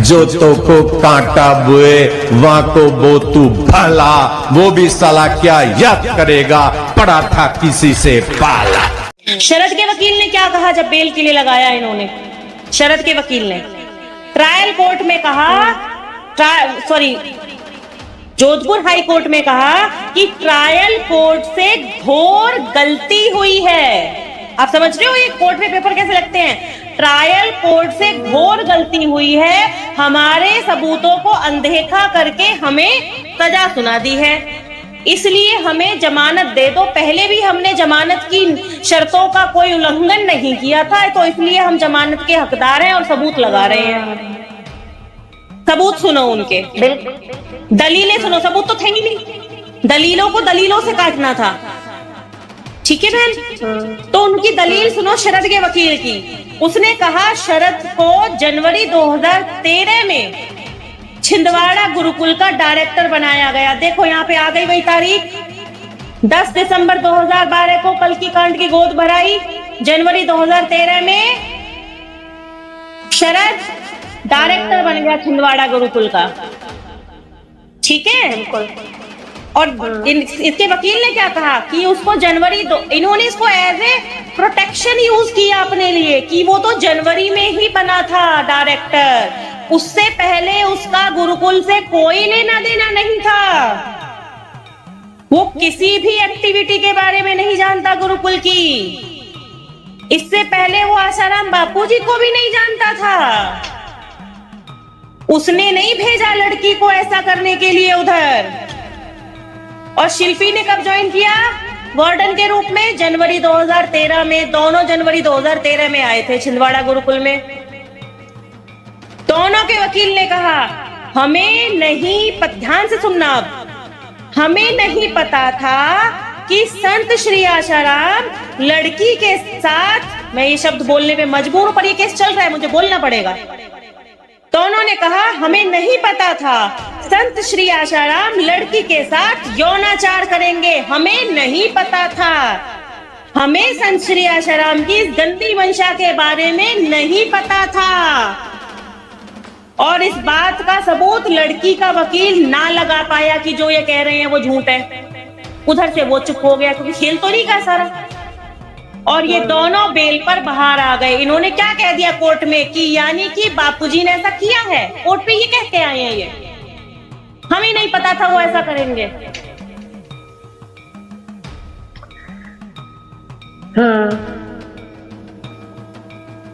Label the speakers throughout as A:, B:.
A: जो तो को कांटा बुए वहां को बो तू भला, वो भी साला क्या याद करेगा, पड़ा था किसी से पाला।
B: शरद के वकील ने क्या कहा जब बेल के लिए लगाया इन्होंने? शरद के वकील ने ट्रायल कोर्ट में कहा, जोधपुर हाई कोर्ट में कहा कि ट्रायल कोर्ट से घोर गलती हुई है। आप समझ रहे हो ये कोर्ट में पेपर कैसे लगते हैं? ट्रायल कोर्ट से घोर गलती हुई है, हमारे सबूतों को अनदेखा करके हमें सजा सुना दी है, इसलिए हमें जमानत दे दो। पहले भी हमने जमानत की शर्तों का कोई उल्लंघन नहीं किया था, तो इसलिए हम जमानत के हकदार हैं और सबूत लगा रहे हैं। सबूत सुनो उनके, दलीलें सुनो। सबूत तो थे ही नहीं, दलीलों को दलीलों से काटना था। ठीक है बहन, तो उनकी दलील सुनो शरद के वकील की। उसने कहा शरद को जनवरी 2013 में छिंदवाड़ा गुरुकुल का डायरेक्टर बनाया गया। देखो यहाँ पे आ गई वही तारीख, 10 दिसंबर 2012 को कल की कांड की गोद भराई। जनवरी 2013 में शरद डायरेक्टर बन गया छिंदवाड़ा गुरुकुल का। ठीक है, और इसके वकील ने क्या कहा कि उसको इन्होंने इसको एज ए प्रोटेक्शन यूज किया अपने लिए, कि वो तो जनवरी में ही बना था डायरेक्टर, उससे पहले उसका गुरुकुल से कोई लेना देना नहीं था, वो किसी भी एक्टिविटी के बारे में नहीं जानता गुरुकुल की। इससे पहले वो आसाराम बापूजी को भी नहीं जानता था। उसने नहीं भेजा लड़की को ऐसा करने के लिए उधर। और शिल्पी ने कब ज्वाइन किया वार्डन के रूप में? जनवरी 2013 में। दोनों जनवरी 2013 में आए थे छिंदवाड़ा गुरुकुल में। दोनों के वकील ने कहा हमें नहीं, ध्यान से सुनना, अब हमें नहीं पता था कि संत श्री आशाराम लड़की के साथ, मैं ये शब्द बोलने पे मजबूर हूं पर ये केस चल रहा है, मुझे बोलना पड़ेगा। दोनों ने कहा हमें नहीं पता था संत श्री आशाराम लड़की के साथ यौनाचार करेंगे, हमें नहीं पता था, हमें संत श्री आशाराम की इस गंदी मंशा के बारे में नहीं पता था। और इस बात का सबूत लड़की का वकील ना लगा पाया कि जो ये कह रहे हैं वो झूठ है। उधर से वो चुप हो गया क्योंकि खेल तो नहीं का सारा। और ये दोनों बेल पर बाहर आ गए। इन्होंने क्या कह दिया कोर्ट में कि यानी कि बापूजी ने ऐसा किया है। कोर्ट पे ये कह के आए हैं, ये हमें नहीं पता था वो ऐसा करेंगे।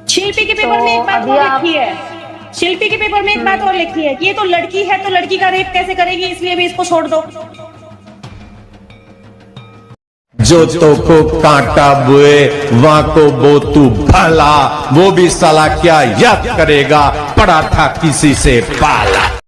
B: शिल्पी के पेपर में एक बात और लिखी है, शिल्पी के पेपर में एक बात और लिखी है कि ये तो लड़की है, तो लड़की का रेप कैसे करेगी, इसलिए भी इसको छोड़ दो।
A: जो तो को कांटा बुए वहां को बो तू भला, वो भी साला क्या याद करेगा, पड़ा था किसी से पाला।